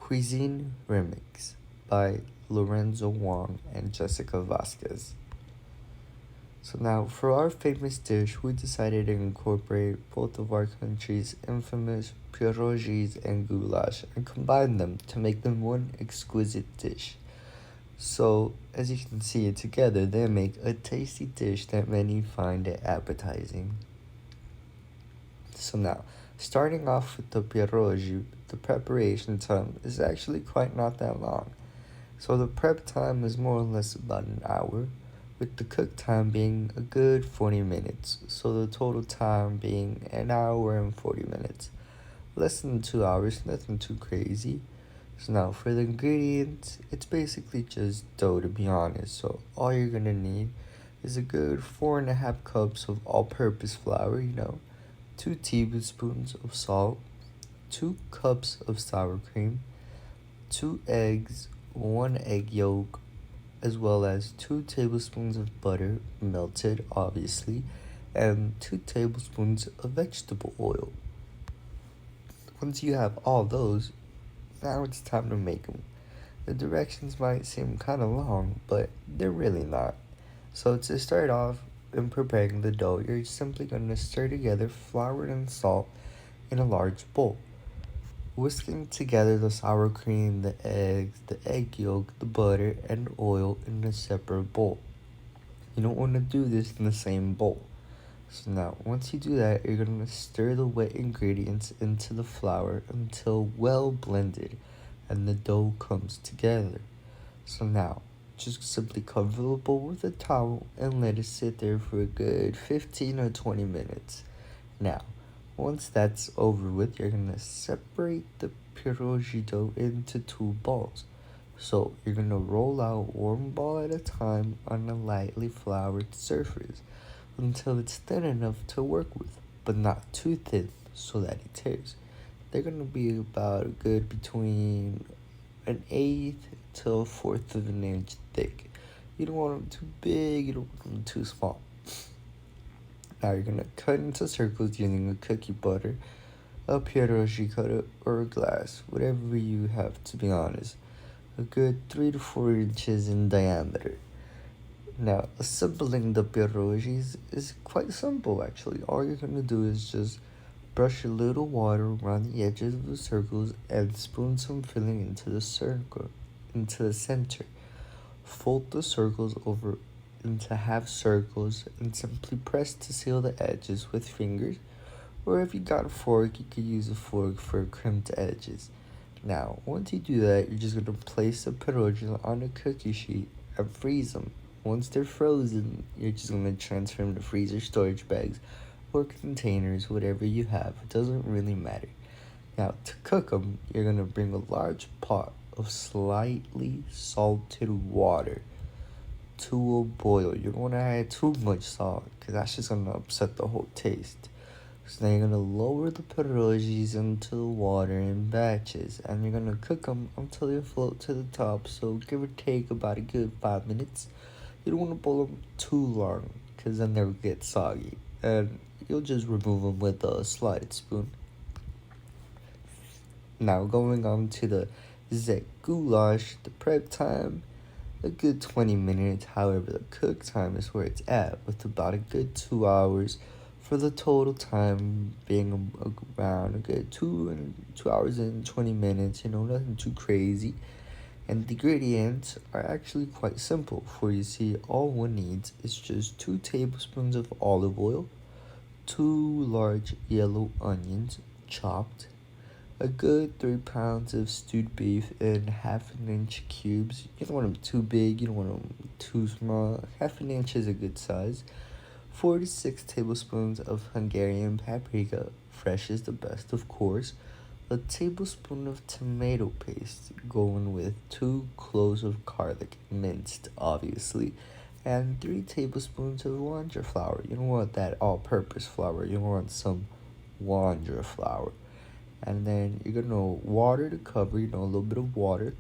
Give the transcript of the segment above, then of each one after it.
Cuisine Remix by Lorenzo Wong and Jessica Vasquez. So now, for our famous dish, we decided to incorporate both of our country's infamous pierogies and goulash and combine them to make them one exquisite dish. So, as you can see, together they make a tasty dish that many find appetizing. So now, starting off with the pierogi, the preparation time is actually quite not that long. So the prep time is more or less about an hour, with the cook time being a good 40 minutes. So the total time being an hour and 40 minutes. Less than 2 hours, nothing too crazy. So now for the ingredients, it's basically just dough to be honest. So all you're gonna need is a good 4.5 cups of all-purpose flour, 2 tablespoons of salt, 2 cups of sour cream, 2 eggs, 1 egg yolk, as well as 2 tablespoons of butter, melted obviously, and 2 tablespoons of vegetable oil. Once you have all those, now it's time to make them. The directions might seem kind of long, but they're really not. So to start off in preparing the dough, you're simply going to stir together flour and salt in a large bowl. Whisking together the sour cream, the eggs, the egg yolk, the butter, and oil in a separate bowl. You don't want to do this in the same bowl. So now, once you do that, you're going to stir the wet ingredients into the flour until well blended and the dough comes together. So now, just simply cover the bowl with a towel and let it sit there for a good 15 or 20 minutes. Now, once that's over with, you're gonna separate the pierogi dough into 2 balls. So you're gonna roll out one ball at a time on a lightly floured surface until it's thin enough to work with, but not too thin so that it tears. They're gonna be about a good between an eighth to a fourth of an inch thick. You don't want them too big, you don't want them too small. Now you're gonna cut into circles using a cookie butter, a pierogi cutter, or a glass, whatever you have to be honest. A good 3 to 4 inches in diameter. Now, assembling the pierogies is quite simple actually. All you're gonna do is just brush a little water around the edges of the circles and spoon some filling into the center. Fold the circles over into half circles and simply press to seal the edges with fingers, or if you got a fork, you could use a fork for crimped edges. Now, once you do that, you're just going to place the pierogies on a cookie sheet and freeze them. Once they're frozen, you're just going to transfer them to freezer storage bags or containers, whatever you have. It doesn't really matter. Now, to cook them, you're going to bring a large pot of slightly salted water to a boil. You don't want to add too much salt because that's just going to upset the whole taste. So now you're going to lower the pierogies into the water in batches and you're going to cook them until they float to the top. So give or take about a good 5 minutes. You don't want to boil them too long because then they'll get soggy. And you'll just remove them with a slotted spoon. Now going on to the zek goulash, the prep time, a good 20 minutes. However, the cook time is where it's at, with about a good 2 hours, for the total time being around a good 2 hours and 20 minutes. Nothing too crazy. And the ingredients are actually quite simple. For you see, all one needs is just 2 tablespoons of olive oil, 2 large yellow onions chopped, a good 3 pounds of stewed beef in half an inch cubes. You don't want them too big, you don't want them too small. Half an inch is a good size. 4 to 6 tablespoons of Hungarian paprika, fresh is the best of course. A tablespoon of tomato paste, going with 2 cloves of garlic, minced obviously, and 3 tablespoons of Wonder flour. You don't want that all-purpose flour, you want some Wonder flour. And then you're gonna water to cover, a little bit of water,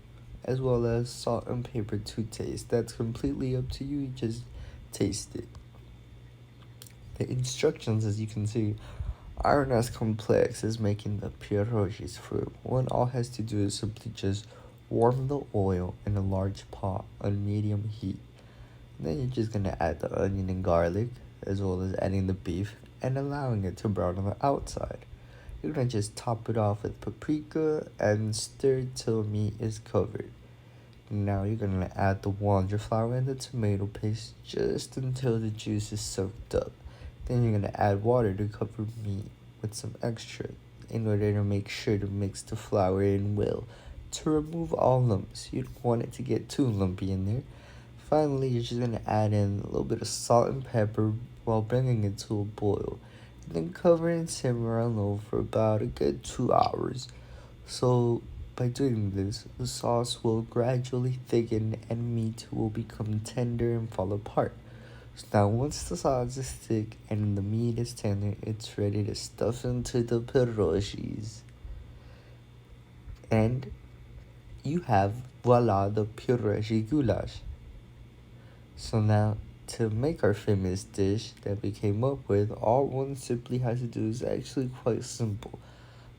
as well as salt and pepper to taste. That's completely up to you, just taste it. The instructions, as you can see, aren't as complex as making the pierogies fruit. One all has to do is simply just warm the oil in a large pot on medium heat. Then you're just gonna add the onion and garlic, as well as adding the beef and allowing it to brown on the outside. You're gonna just top it off with paprika and stir till meat is covered. Now you're gonna add the water flour and the tomato paste just until the juice is soaked up. Then you're gonna add water to cover meat with some extra in order to make sure to mix the flour in well to remove all lumps. You don't want it to get too lumpy in there. Finally, you're just gonna add in a little bit of salt and pepper while bringing it to a boil. Then cover and simmer on low for about a good 2 hours. So, by doing this, the sauce will gradually thicken and meat will become tender and fall apart. So now, once the sauce is thick and the meat is tender, it's ready to stuff into the pierogies. And you have voila the pierogi goulash. So now, to make our famous dish that we came up with, all one simply has to do is actually quite simple.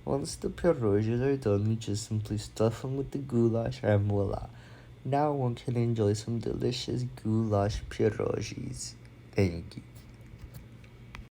Once the pierogies are done, you just simply stuff them with the goulash and voila. Now one can enjoy some delicious goulash pierogies. Thank you.